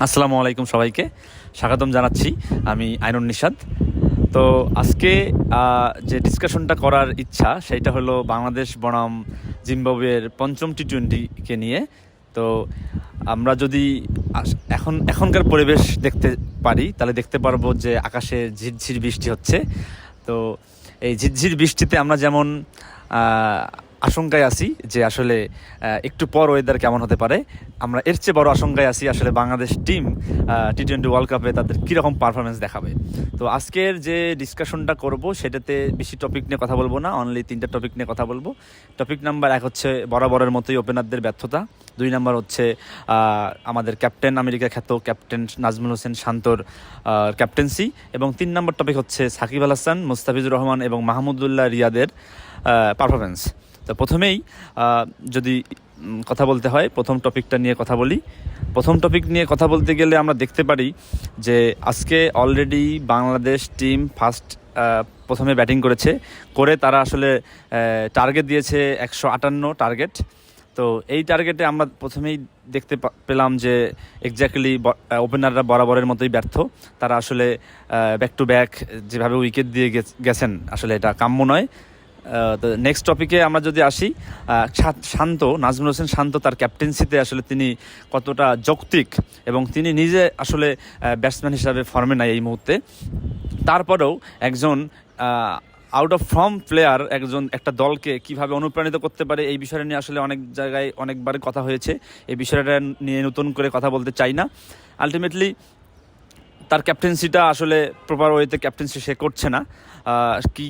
আসসালামু আলাইকুম, সবাইকে স্বাগতম জানাচ্ছি। আমি আইনুন নিশাদ। তো আজকে যে ডিসকাশনটা করার ইচ্ছা সেইটা হলো বাংলাদেশ বনাম জিম্বাবুয়ের পঞ্চম টি-20কে নিয়ে। তো আমরা যদি এখনকার পরিবেশ দেখতে পারি তাহলে দেখতে পারবো যে আকাশে ঝিরঝির বৃষ্টি হচ্ছে। তো এই ঝিরঝির বৃষ্টিতে আমরা যেমন আশঙ্কায় আছি যে আসলে একটু পর ওয়েদার কেমন হতে পারে, আমরা এর চেয়ে বড় আশঙ্কায় আছি আসলে বাংলাদেশ টিম টি-20 ওয়ার্ল্ড কাপে তাদের কীরকম পারফরমেন্স দেখাবে। তো আজকের যে ডিসকাশনটা করব সেটাতে বেশি টপিক নিয়ে কথা বলবো না, অনলি 3টা টপিক নিয়ে কথা বলবো। টপিক নাম্বার 1 হচ্ছে বরাবরের মতোই ওপেনারদের ব্যর্থতা। 2 নাম্বার হচ্ছে আমাদের ক্যাপ্টেন আমেরিকা খ্যাত ক্যাপ্টেন নাজমুল হোসেন শান্তর ক্যাপ্টেন্সি, এবং 3 নম্বর টপিক হচ্ছে সাকিব আল হাসান, মুস্তাফিজুর রহমান এবং মাহমুদুল্লাহ রিয়াদের পারফরমেন্স। তো প্রথমেই যদি কথা বলতে হয়, প্রথম টপিকটা নিয়ে কথা বলি। প্রথম টপিক নিয়ে কথা বলতে গেলে আমরা দেখতে পারি যে আজকে অলরেডি বাংলাদেশ টিম প্রথমে ব্যাটিং করে তারা আসলে টার্গেট দিয়েছে 158 টার্গেট। তো এই টার্গেটে আমরা প্রথমেই দেখতে পেলাম যে এক্স্যাক্টলি ওপেনাররা বরাবরের মতোই ব্যর্থ। তারা আসলে ব্যাক টু ব্যাক যেভাবে উইকেট দিয়ে গেছেন আসলে এটা কাম্য নয়। তো নেক্সট টপিকে আমরা যদি আসি, নাজমুল হোসেন শান্ত তার ক্যাপ্টেন্সিতে আসলে তিনি কতটা যৌক্তিক, এবং তিনি নিজে আসলে ব্যাটসম্যান হিসাবে ফর্মে নাই এই মুহূর্তে। তারপরেও একজন আউট অফ ফর্ম প্লেয়ার একটা দলকে কিভাবে অনুপ্রাণিত করতে পারে এই বিষয়টা নিয়ে আসলে অনেক জায়গায় অনেকবার কথা হয়েছে। এই বিষয়টা নিয়ে নতুন করে কথা বলতে চাই না। আলটিমেটলি তার ক্যাপ্টেন্সিটা আসলে প্রপার ওয়েতে ক্যাপ্টেন্সি সে করছে না।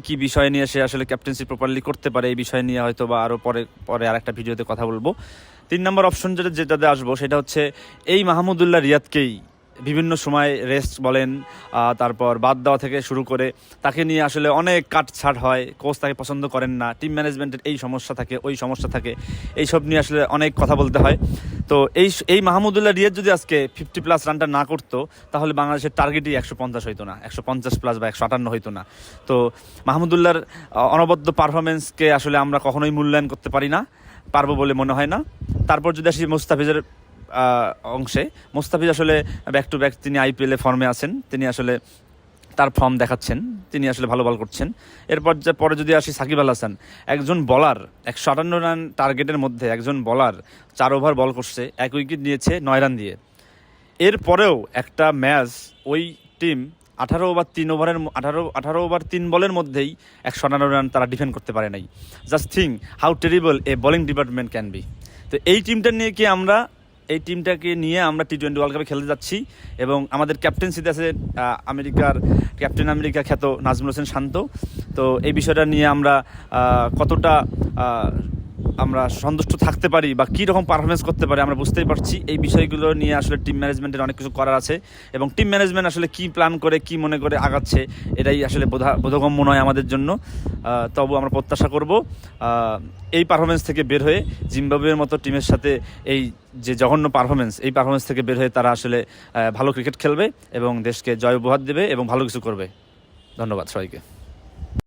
কি বিষয় নিয়ে সে আসলে ক্যাপ্টেন্সি প্রপারলি করতে পারে এই বিষয় নিয়ে হয়তো বা আরও পরে আর একটা ভিডিওতে কথা বলবো। 3 নম্বর অপশন যেটাতে আসবো সেটা হচ্ছে এই মাহমুদুল্লাহ রিয়াদকেই বিভিন্ন সময় রেস্ট বলেন, তারপর বাদ দেওয়া থেকে শুরু করে তাকে নিয়ে আসলে অনেক কাটছাট হয়। কোচ তাকে পছন্দ করেন না, টিম ম্যানেজমেন্টের এই সমস্যা থাকে, ওই সমস্যা থাকে, এইসব নিয়ে আসলে অনেক কথা বলতে হয়। তো এই মাহমুদুল্লাহ রিয়াদ যদি আজকে 50+ রানটা না করতো তাহলে বাংলাদেশের টার্গেটই 150 হইতো না, 150+ বা 158 হইতো না। তো মাহমুদুল্লাহর অনবদ্য পারফরমেন্সকে আসলে আমরা কখনোই মূল্যায়ন করতে পারবো বলে মনে হয় না। তারপর যদি আসি মুস্তাফিজের অংশে, মুস্তাফিজ আসলে ব্যাক টু ব্যাক তিনি আইপিএলে ফর্মে আছেন, তিনি আসলে তার ফর্ম দেখাচ্ছেন, তিনি আসলে ভালো বল করছেন। পরে যদি আসি সাকিব আল হাসান, একজন বলার 158 রান টার্গেটের মধ্যে একজন বলার 4 ওভার বল করছে, 1 উইকেট নিয়েছে 9 রান দিয়ে। এরপরেও একটা ম্যাচ ওই টিম 18 ওভার 3 বলের মধ্যেই 158 রান তারা ডিফেন্ড করতে পারে নাই। Just think how terrible A bowling department can be. তো এই টিমটাকে নিয়ে আমরা টি-20 ওয়ার্ল্ড কাপে খেলতে যাচ্ছি, এবং আমাদের ক্যাপ্টেন্সিতে আছে ক্যাপ্টেন আমেরিকা খ্যাত নাজমুল হোসেন শান্ত। তো এই বিষয়টা নিয়ে আমরা কতটা আমরা সন্তুষ্ট থাকতে পারি বা কী রকম পারফরমেন্স করতে পারি আমরা বুঝতেই পারছি। এই বিষয়গুলো নিয়ে আসলে টিম ম্যানেজমেন্টের অনেক কিছু করার আছে, এবং টিম ম্যানেজমেন্ট আসলে কী প্ল্যান করে কী মনে করে আগাচ্ছে এটাই আসলে বোধগম্য নয় আমাদের জন্য। তবু আমরা প্রত্যাশা করব এই পারফরমেন্স থেকে বের হয়ে জিম্বাবুয়ের মতো টিমের সাথে এই যে জঘন্য এই পারফরমেন্স থেকে বের হয়ে তারা আসলে ভালো ক্রিকেট খেলবে এবং দেশকে জয় উপহার দেবে এবং ভালো কিছু করবে। ধন্যবাদ সবাইকে।